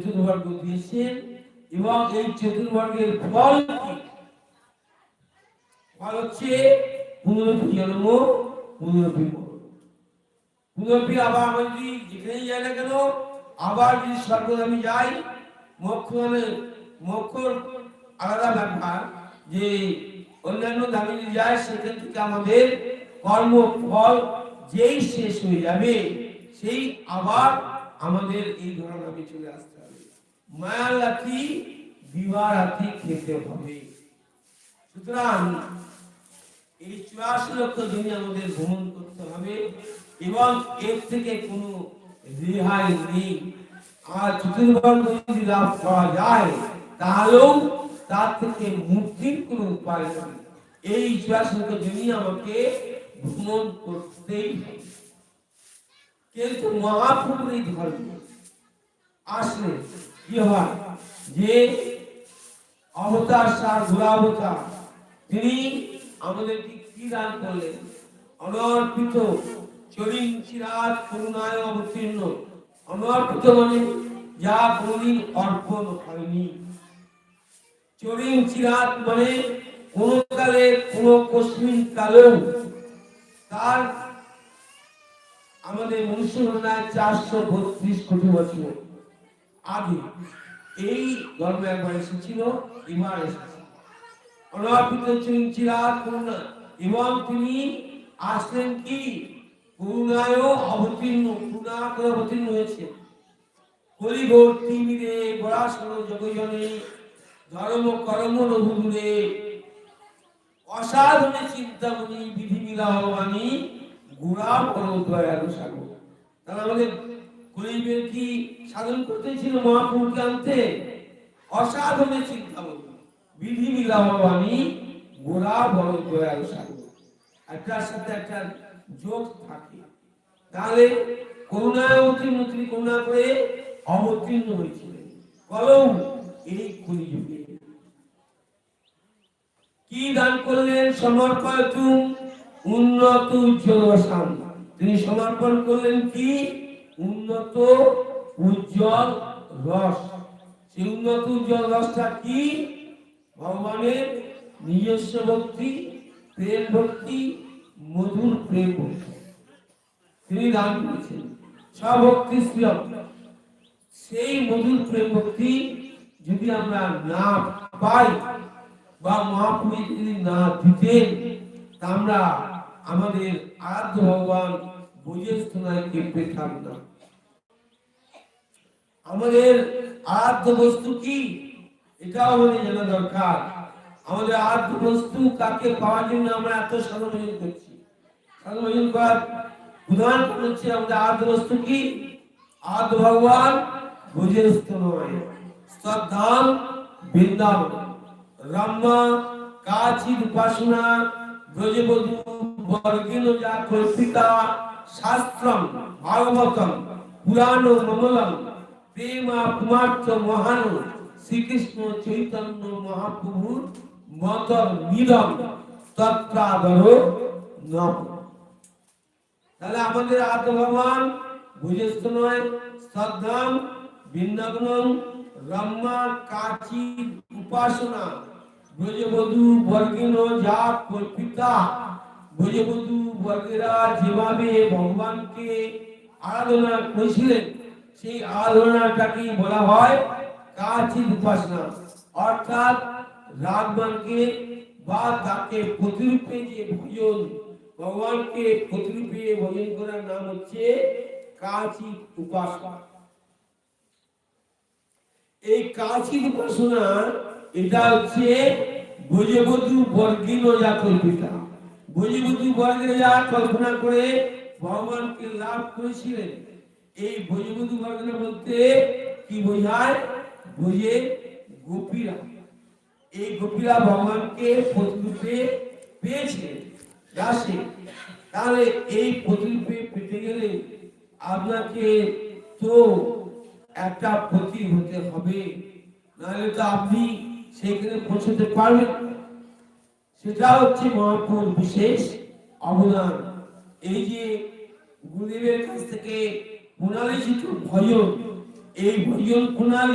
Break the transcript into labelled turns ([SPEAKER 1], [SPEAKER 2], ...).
[SPEAKER 1] চতুর্বর্গ দিয়েছেন এবং এই চতুর্বর্গের ফল কি? ফল হচ্ছে পুনরপি জন্ম, পুনরপি মরণ। পুনরপি আবার আমি যদি যেখানেই যাই না কেন, আবার যদি স্বর্গধামে যাই, মোক্ষর আলাদা ব্যাপার, যে অন্যান্য ধামে যদি যায় সেখান থেকে আমাদের কর্মফল যেই শেষ হয়ে যাবে সেই আবার আমাদের এই ধরনামে চলে আসতে হবে। মায়া লাঠি বিবাহ লাঠি খেতে হবে। সুতরাং এই 84 লক্ষ দিনে আমাদের ভ্রমণ করতে হবে এবং এর থেকে কোনো রেহাই নেই। আর চতুর্বর্গ যদি লাভ করা যায় তাহলেও তার থেকে মুক্তির কোনো উপায় নেই। এই 84 লক্ষ দিনে আমাকে ভ্রমণ করতেই হবে। কিন্তু মহাপ্রভুর এই ধর্ম আসলে কি হয়, যে অবতার সার ঘোরাবতার তিনি আমাদেরকে কি দান করলেন? অনর্পিত চরিং চিরাত করুণায় অবতীর্ণ। অনর্পিত মানে যা কোনদিন অর্পণ হয়নি। চরিং চিরাত মানে কোন কালে কোন কস্মিন কালেও তার আমাদের মনুষ্য গণনায় 432 কোটি বছর আগে এই ধর্ম একবার এসেছিল, এবার এসেছে। অনর্পিত চরিং চিরাত করুণা, এবং তিনি আসলেন কি করুণায় অবতীর্ণ, করুণা করে অবতীর্ণ হয়েছে। কলিবর্তী মিরে বরাসর জগজনে ধর্ম কর্ম রঘুদূরে অসাধনে চিন্তামণি বিধি মিলাহবাণী গোড়া বড় দয়ালু সাগর। তাহলে আমাদের কলিবের কি সাধন করতে ছিল? মহাপ্রভুকে আনতে অসাধনে চিন্তামণি বিধি মিলাহবাণী গোড়া বড় দয়ালু সাগর। একটার সাথে একটা যোগ থাকে। তাহলে করুণায় অবতীর্ণ, তিনি করুণা করে অবতীর্ণ হয়েছিলেন কলম এই কলিযুগে। কি দান করলেন? সমর্পয়তুম উন্নত উজ্জ্বল রসাম। তিনি সমর্পণ করলেন কি? উন্নত উজ্জ্বল রস। সেই উন্নত উজ্জ্বল রসটা কি? ভগবানের নিজস্ব ভক্তি, প্রেম ভক্তি, মধুর প্রেম ভক্তি তিনি দান করেছেন। স্বভক্তি শ্রিয়ম। সেই মধুর প্রেম ভক্তি যদি আমরা না পাই বা মহাপ্রভু যদি না দিতেন, তা আমরা আমাদের আরাধ্য ভগবান বৈজেন্দ্রনাথকে পেতাম না। আমাদের আরাধ্য বস্তু কি এটাও আমাদের জানা দরকার। আমাদের আরাধ্য বস্তু কাকে পাওয়ার জন্য আমরা এত সাধন ভজন করছি? সাধন ভজন করার উদাহরণ হচ্ছে আমাদের আরাধ্য বস্তু কি? আরাধ্য ভগবান বৈজেন্দ্রনাথ, স্তবধাম বৃন্দাবন, রম্মা কাচিদ উপাসনা ব্রজবধূ বর্গিন যা কল্পিতা শাস্ত্রম ভাগবতম পুরাণ মমলম প্রেমা কুমার্থ মহান শ্রীকৃষ্ণ চৈতন্য মহাপ্রভুর মতর নিরম তত্রাদর নম। তাহলে আমাদের আত্ম ভগবান বুঝেস্ত নয়, স্তবধাম বৃন্দাবনম, রম্মা কাচি উপাসনা ব্রজবধূ বর্গিন যা কল্পিতা। ব্রজবধূ বর্গেরা যেভাবে ভগবানকে আরাধনা করেছিলেন, সেই আরাধনাটাকে বলা হয় কাচি উপাসনা। অর্থাৎ রাগমানকে বা তাকে প্রতিরূপে যে ভজন, ভগবানকে প্রতিরূপে ভজন করার নাম হচ্ছে কাচি উপাসনা। এই কাচি উপাসনা এটা হচ্ছে ব্রজবধূ বর্গিন যা কল্পিতা। ব্রজবধূ বর্গেরা যা কল্পনা করে ভগবানকে লাভ করেছিলেন। এই ব্রজবধূ বর্গের মধ্যে কি বোঝায়? বোঝে গোপীরা। এই গোপীরা ভগবানকে প্রতিরূপে পেয়েছে রাসে। তাহলে এই প্রতিরূপে পেতে গেলে আপনাকে তো একটা প্রতি হতে হবে, নাহলে তো আপনি সেখানে পৌঁছতে পারবেন। সেটা হচ্ছে মহাপ্রভুর বিশেষ অবদান। এই যে গুরুদেবের কাছ থেকে পুনরালিখিত ভজন, এই ভজন কুনাল